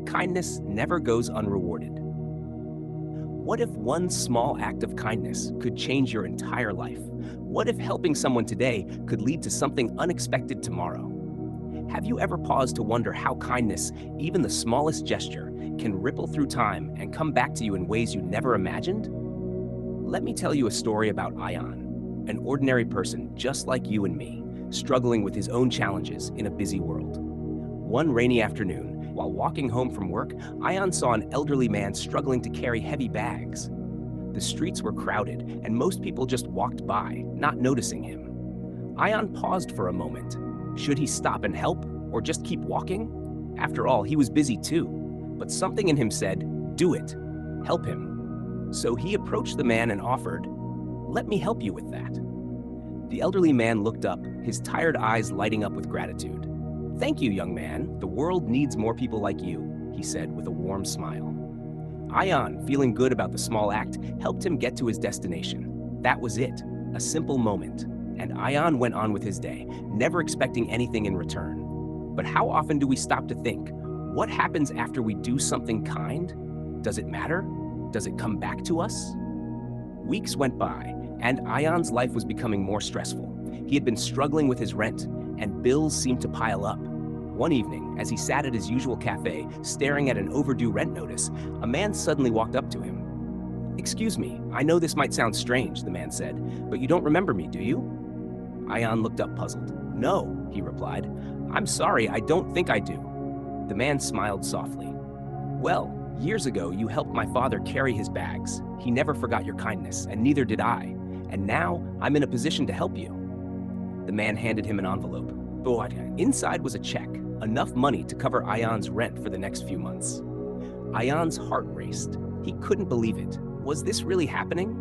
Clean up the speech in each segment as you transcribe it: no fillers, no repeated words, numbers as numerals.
kindness never goes unrewarded. What if one small act of kindness could change your entire life? What if helping someone today could lead to something unexpected tomorrow? Have you ever paused to wonder how kindness, even the smallest gesture, can ripple through time and come back to you in ways you never imagined? Let me tell you a story about Ayaan, an ordinary person just like you and me, struggling with his own challenges in a busy world. One rainy afternoon, while walking home from work, Ayaan saw an elderly man struggling to carry heavy bags. The streets were crowded, and most people just walked by, not noticing him. Ayaan paused for a moment. Should he stop and help, or just keep walking? After all, he was busy too, but something in him said, "Do it. Help him." So he approached the man and offered, "Let me help you with that." The elderly man looked up, his tired eyes lighting up with gratitude. "Thank you, young man. The world needs more people like you," he said with a warm smile. Ayaan, feeling good about the small act, helped him get to his destination. That was it, a simple moment. And Ayaan went on with his day, never expecting anything in return. But how often do we stop to think, what happens after we do something kind? Does it matter? Does it come back to us? Weeks went by, and Ayaan's life was becoming more stressful. He had been struggling with his rent, and bills seemed to pile up. One evening, as he sat at his usual cafe, staring at an overdue rent notice, a man suddenly walked up to him. "Excuse me, I know this might sound strange," the man said, "but you don't remember me, do you?" Ayaan looked up puzzled. "No," he replied. "I'm sorry, I don't think I do." The man smiled softly. "Well, years ago you helped my father carry his bags. He never forgot your kindness, and neither did I. And now I'm in a position to help you." The man handed him an envelope. But inside was a check, enough money to cover Ayaan's rent for the next few months. Ayaan's heart raced. He couldn't believe it. Was this really happening?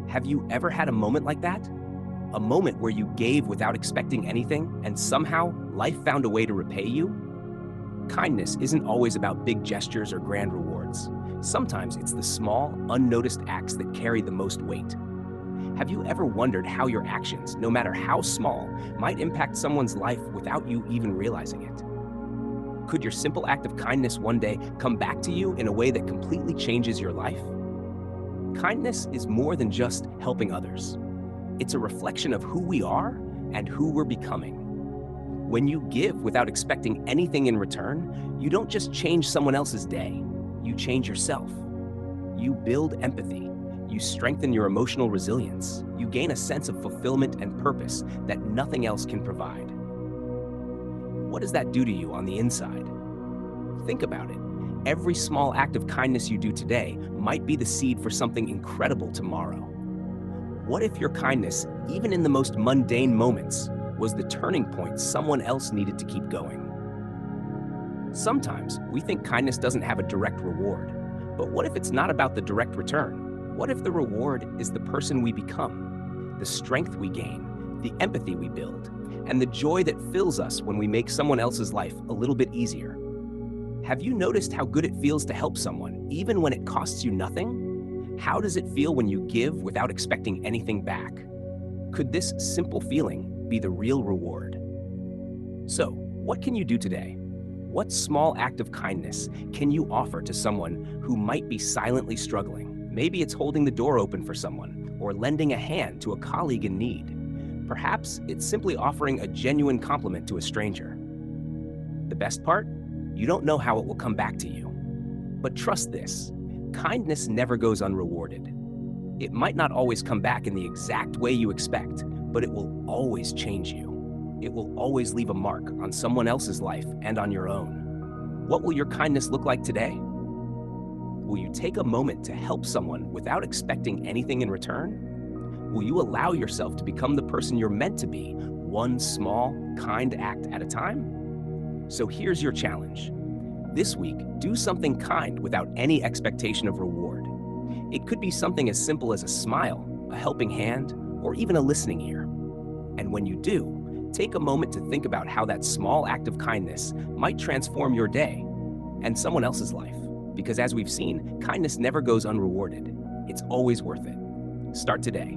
Have you ever had a moment like that? A moment where you gave without expecting anything, and somehow life found a way to repay you? Kindness isn't always about big gestures or grand rewards. Sometimes it's the small, unnoticed acts that carry the most weight. Have you ever wondered how your actions, no matter how small, might impact someone's life without you even realizing it? Could your simple act of kindness one day come back to you in a way that completely changes your life? Kindness is more than just helping others. It's a reflection of who we are and who we're becoming. When you give without expecting anything in return, you don't just change someone else's day, you change yourself. You build empathy. You strengthen your emotional resilience. You gain a sense of fulfillment and purpose that nothing else can provide. What does that do to you on the inside? Think about it. Every small act of kindness you do today might be the seed for something incredible tomorrow. What if your kindness, even in the most mundane moments, was the turning point someone else needed to keep going? Sometimes we think kindness doesn't have a direct reward, but what if it's not about the direct return? What if the reward is the person we become, the strength we gain, the empathy we build, and the joy that fills us when we make someone else's life a little bit easier? Have you noticed how good it feels to help someone, even when it costs you nothing? How does it feel when you give without expecting anything back? Could this simple feeling be the real reward? So, what can you do today? What small act of kindness can you offer to someone who might be silently struggling? Maybe it's holding the door open for someone, or lending a hand to a colleague in need. Perhaps it's simply offering a genuine compliment to a stranger. The best part? You don't know how it will come back to you. But trust this, kindness never goes unrewarded. It might not always come back in the exact way you expect, but it will always change you. It will always leave a mark on someone else's life and on your own. What will your kindness look like today? Will you take a moment to help someone without expecting anything in return? Will you allow yourself to become the person you're meant to be, one small, kind act at a time? So here's your challenge. This week, do something kind without any expectation of reward. It could be something as simple as a smile, a helping hand, or even a listening ear. And when you do, take a moment to think about how that small act of kindness might transform your day and someone else's life. Because as we've seen, kindness never goes unrewarded. It's always worth it. Start today.